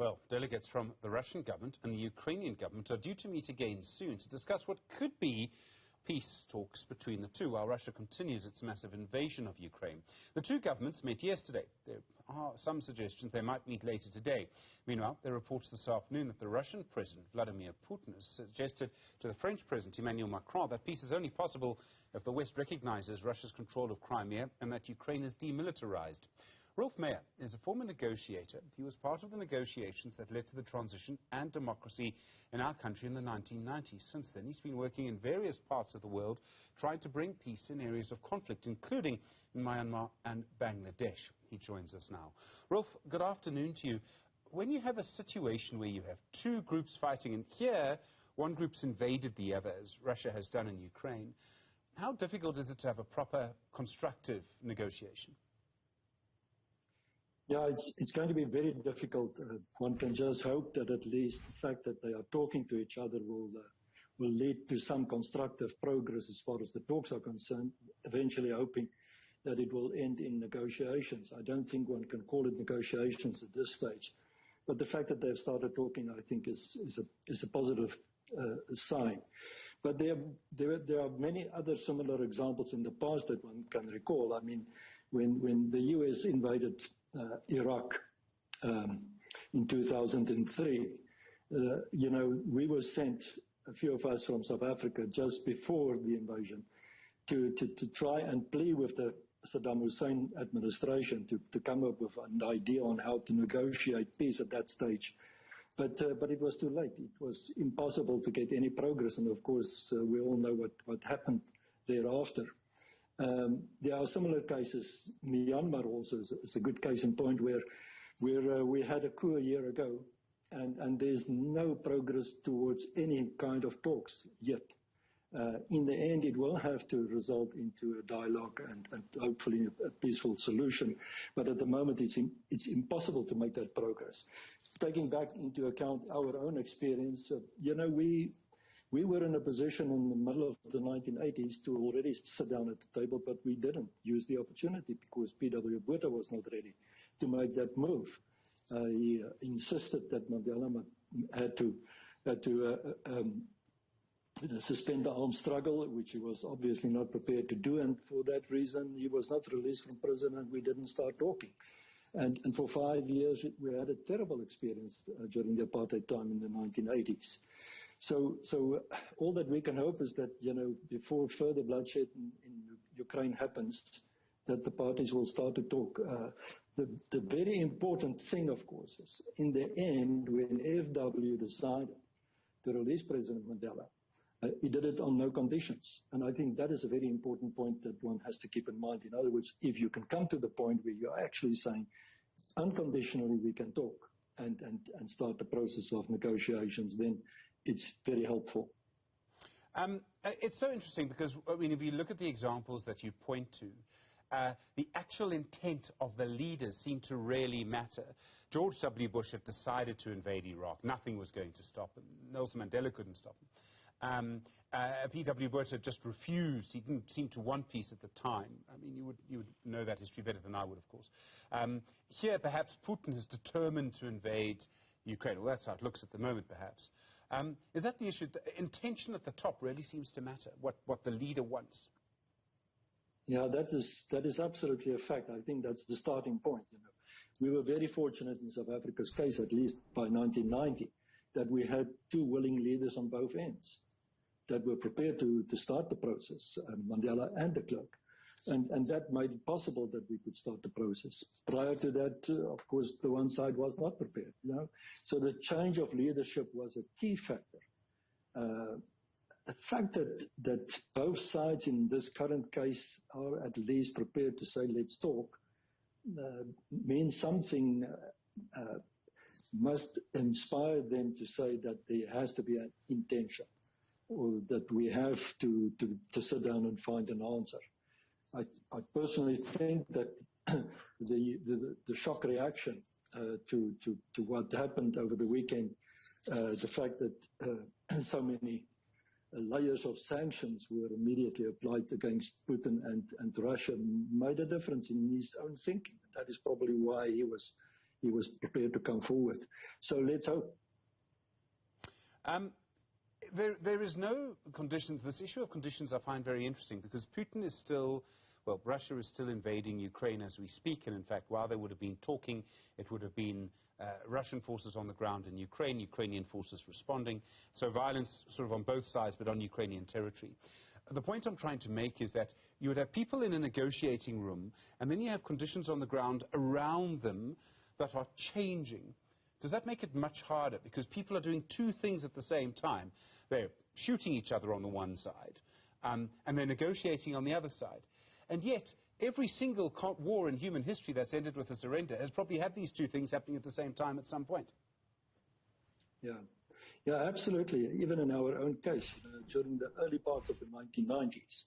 Well, delegates from the Russian government and the Ukrainian government are due to meet again soon to discuss what could be peace talks between the two, while Russia continues its massive invasion of Ukraine. The two governments met yesterday. There are some suggestions they might meet later today. Meanwhile, there are reports this afternoon that the Russian President Vladimir Putin has suggested to the French President Emmanuel Macron that peace is only possible if the West recognizes Russia's control of Crimea and that Ukraine is demilitarized. Roelf Meyer is a former negotiator. He was part of the negotiations that led to the transition and democracy in our country in the 1990s. Since then, he's been working in various parts of the world trying to bring peace in areas of conflict, including in Myanmar and Bangladesh. He joins us now. Roelf, good afternoon to you. When you have a situation where you have two groups fighting, and here one group's invaded the other, as Russia has done in Ukraine, how difficult is it to have a proper, constructive negotiation? Yeah, it's going to be very difficult. One can just hope that at least the fact that they are talking to each other will lead to some constructive progress as far as the talks are concerned, eventually hoping that it will end in negotiations. I don't think one can call it negotiations at this stage, but the fact that they've started talking, I think, is a positive sign. But there are many other similar examples in the past that one can recall. I mean, when the U.S. invaded Iraq in 2003, we were sent, a few of us from South Africa, just before the invasion, to try and plead with the Saddam Hussein administration to come up with an idea on how to negotiate peace at that stage. But it was too late. It was impossible to get any progress, and of course we all know what happened thereafter. There are similar cases. Myanmar also is a good case in point where we had a coup a year ago, and there's no progress towards any kind of talks yet. In the end, it will have to result into a dialogue and hopefully a peaceful solution. But at the moment, it's impossible to make that progress. Taking back into account our own experience, we were in a position in the middle of the 1980s to already sit down at the table, but we didn't use the opportunity because P.W. Botha was not ready to make that move. He insisted that Mandela had to suspend the armed struggle, which he was obviously not prepared to do, and for that reason he was not released from prison and we didn't start talking. And for 5 years we had a terrible experience during the apartheid time in the 1980s. So all that we can hope is that, before further bloodshed in Ukraine happens, that the parties will start to talk. The very important thing, of course, is in the end, when FW decided to release President Mandela, he did it on no conditions. And I think that is a very important point that one has to keep in mind. In other words, if you can come to the point where you're actually saying, unconditionally we can talk and start the process of negotiations, then it's very helpful. It's so interesting because, I mean, if you look at the examples that you point to, the actual intent of the leaders seem to really matter. George W. Bush had decided to invade Iraq. Nothing was going to stop him. Nelson Mandela couldn't stop him. P.W. Botha just refused. He didn't seem to want peace at the time. I mean, you would know that history better than I would, of course. Here, perhaps Putin is determined to invade Ukraine. Well, that's how it looks at the moment, perhaps. Is that the issue? The intention at the top really seems to matter, what the leader wants. Yeah, that is absolutely a fact. I think that's the starting point. We were very fortunate in South Africa's case, at least by 1990, that we had two willing leaders on both ends that were prepared to start the process, Mandela and de Klerk. And that made it possible that we could start the process. Prior to that, of course, the one side was not prepared. So the change of leadership was a key factor. The fact that both sides in this current case are at least prepared to say, let's talk, means something must inspire them to say that there has to be an intention, or that we have to sit down and find an answer. I personally think that the shock reaction to what happened over the weekend, the fact that so many layers of sanctions were immediately applied against Putin and Russia, made a difference in his own thinking. That is probably why he was he was prepared to come forward. So let's hope. There is no conditions. This issue of conditions I find very interesting because Putin is still, well, Russia is still invading Ukraine as we speak. And in fact, while they would have been talking, it would have been Russian forces on the ground in Ukraine, Ukrainian forces responding. So violence sort of on both sides, but on Ukrainian territory. The point I'm trying to make is that you would have people in a negotiating room, and then you have conditions on the ground around them that are changing. Does that make it much harder? Because people are doing two things at the same time. They're shooting each other on the one side, and they're negotiating on the other side. And yet, every single war in human history that's ended with a surrender has probably had these two things happening at the same time at some point. Yeah. Yeah, absolutely. Even in our own case, during the early parts of the 1990s,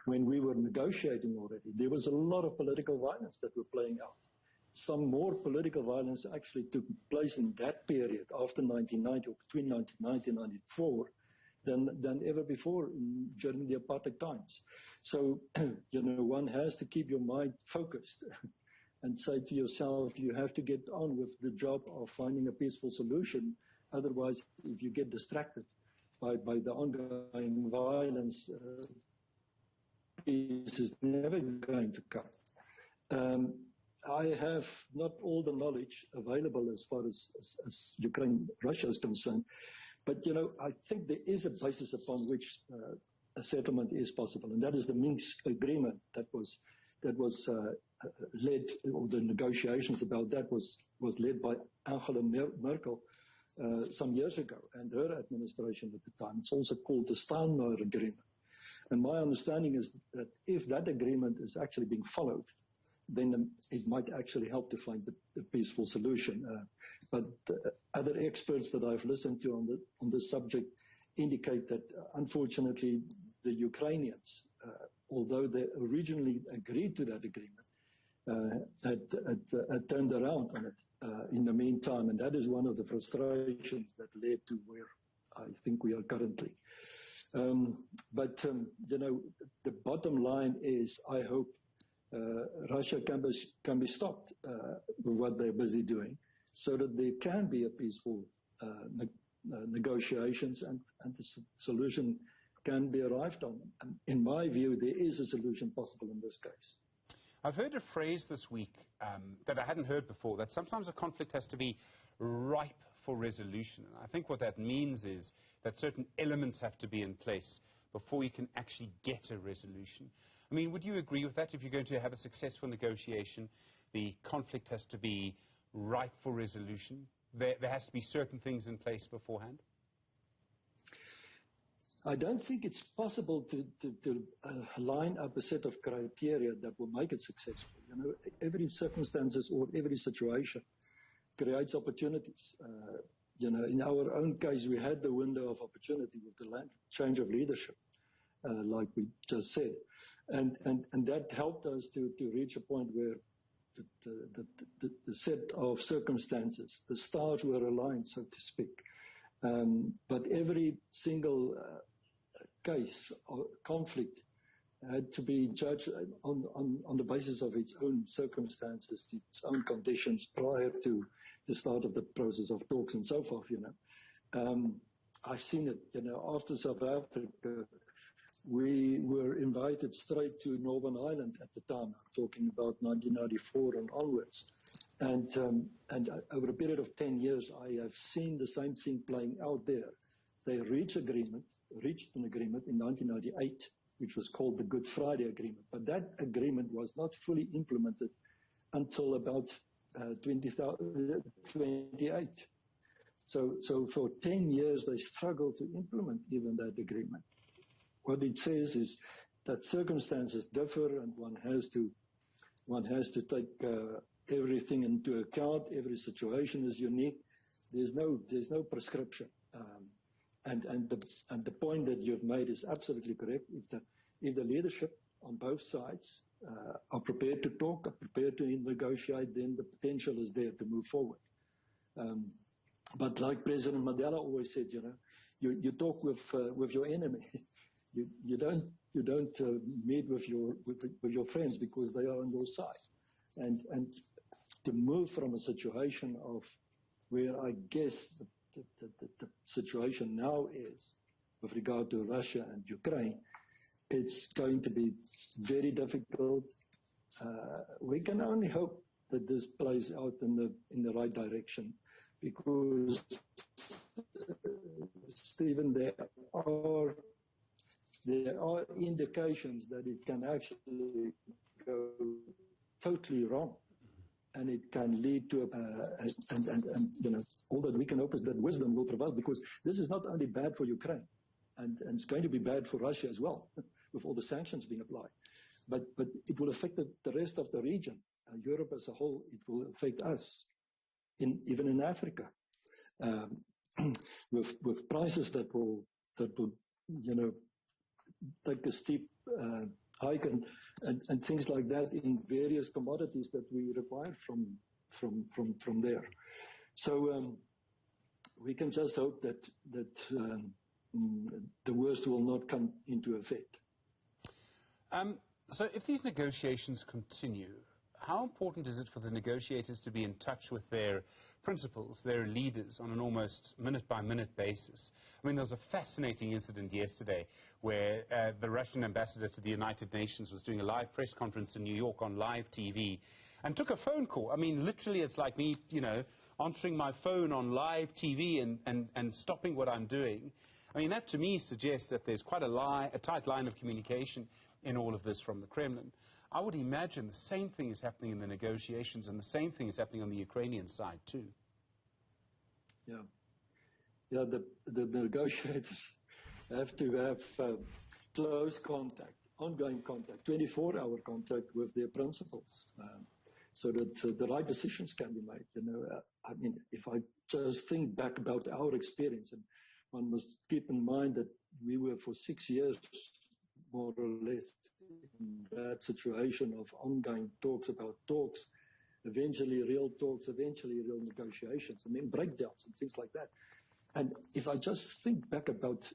when we were negotiating already, there was a lot of political violence that were playing out. Some more political violence actually took place in that period after 1990, or between 1990 and 1994, than ever before during the apartheid times. So, one has to keep your mind focused and say to yourself, you have to get on with the job of finding a peaceful solution. Otherwise, if you get distracted by the ongoing violence, peace is never going to come. I have not all the knowledge available as far as Ukraine, Russia is concerned, but I think there is a basis upon which a settlement is possible, and that is the Minsk agreement that was led, or the negotiations about that was led by Angela Merkel some years ago, and her administration at the time. It's also called the Steinmeier Agreement. And my understanding is that if that agreement is actually being followed, then it might actually help to find the peaceful solution. But other experts that I've listened to on this subject indicate that, unfortunately, the Ukrainians, although they originally agreed to that agreement, had turned around on it in the meantime, and that is one of the frustrations that led to where I think we are currently. But the bottom line is, I hope Russia can be stopped with what they're busy doing, so that there can be a peaceful negotiations and the solution can be arrived on. And in my view, there is a solution possible in this case. I've heard a phrase this week that I hadn't heard before, that sometimes a conflict has to be ripe for resolution. And I think what that means is that certain elements have to be in place before you can actually get a resolution. I mean, would you agree with that? If you're going to have a successful negotiation, the conflict has to be ripe for resolution. There has to be certain things in place beforehand. I don't think it's possible to line up a set of criteria that will make it successful. Every circumstances or every situation creates opportunities. In our own case, we had the window of opportunity with the change of leadership, like we just said. And that helped us to reach a point where the set of circumstances, the stars were aligned, so to speak. But every single case or conflict had to be judged on the basis of its own circumstances, its own conditions prior to the start of the process of talks and so forth. I've seen it. After South Africa, we were invited straight to Northern Ireland at the time, talking about 1994 and onwards. And over a period of 10 years, I have seen the same thing playing out there. They reached an agreement in 1998, which was called the Good Friday Agreement. But that agreement was not fully implemented until about 2028. So for 10 years, they struggled to implement even that agreement. What it says is that circumstances differ, and one has to take everything into account. Every situation is unique. There's no prescription. And the point that you've made is absolutely correct. If the leadership on both sides are prepared to talk, are prepared to negotiate, then the potential is there to move forward. But like President Mandela always said, you talk with your enemy. You don't meet with your friends because they are on your side. And to move from a situation of where I guess the situation now is with regard to Russia and Ukraine, it's going to be very difficult. We can only hope that this plays out in the right direction, because Stephen, there are indications that it can actually go totally wrong, and it can lead to all that we can hope is that wisdom will prevail, because this is not only bad for Ukraine, and it's going to be bad for Russia as well, with all the sanctions being applied. But it will affect the rest of the region, Europe as a whole. It will affect us, even in Africa, with prices that will take a steep hike and things like that in various commodities that we require from there. So we can just hope that the worst will not come into effect. So if these negotiations continue, how important is it for the negotiators to be in touch with their principals, their leaders, on an almost minute-by-minute basis? I mean, there was a fascinating incident yesterday where the Russian ambassador to the United Nations was doing a live press conference in New York on live TV and took a phone call. I mean, literally, it's like me, answering my phone on live TV and stopping what I'm doing. I mean, that to me suggests that there's quite a tight line of communication in all of this from the Kremlin. I would imagine the same thing is happening in the negotiations, and the same thing is happening on the Ukrainian side too. Yeah, the negotiators have to have close contact, ongoing contact, 24-hour contact with their principals, so that the right decisions can be made. I mean, if I just think back about our experience, and one must keep in mind that we were for 6 years, more or less, in that situation of ongoing talks about talks, eventually real talks, eventually real negotiations, and then breakdowns and things like that. And if I just think back about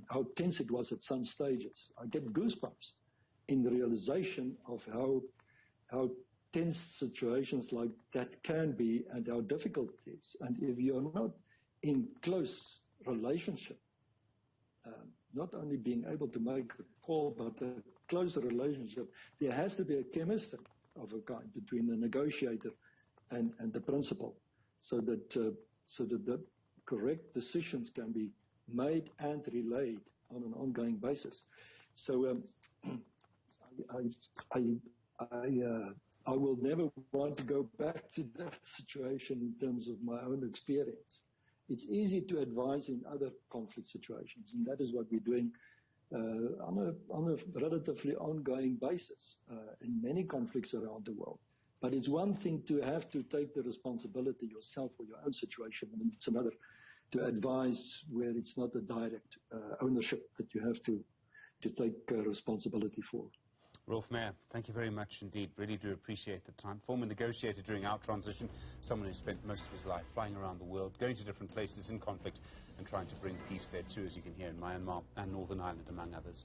how tense it was at some stages, I get goosebumps in the realization of how tense situations like that can be and how difficult it is. And if you're not in close relationship, not only being able to make a call, but a closer relationship, there has to be a chemistry of a kind between the negotiator and the principal, so that the correct decisions can be made and relayed on an ongoing basis. So I will never want to go back to that situation in terms of my own experience. It's easy to advise in other conflict situations, and that is what we're doing on a relatively ongoing basis in many conflicts around the world. But it's one thing to have to take the responsibility yourself for your own situation, and it's another to advise where it's not a direct ownership that you have to take responsibility for. Roelf Meyer, thank you very much indeed. Really do appreciate the time. Former negotiator during our transition, someone who spent most of his life flying around the world, going to different places in conflict and trying to bring peace there too, as you can hear in Myanmar and Northern Ireland, among others.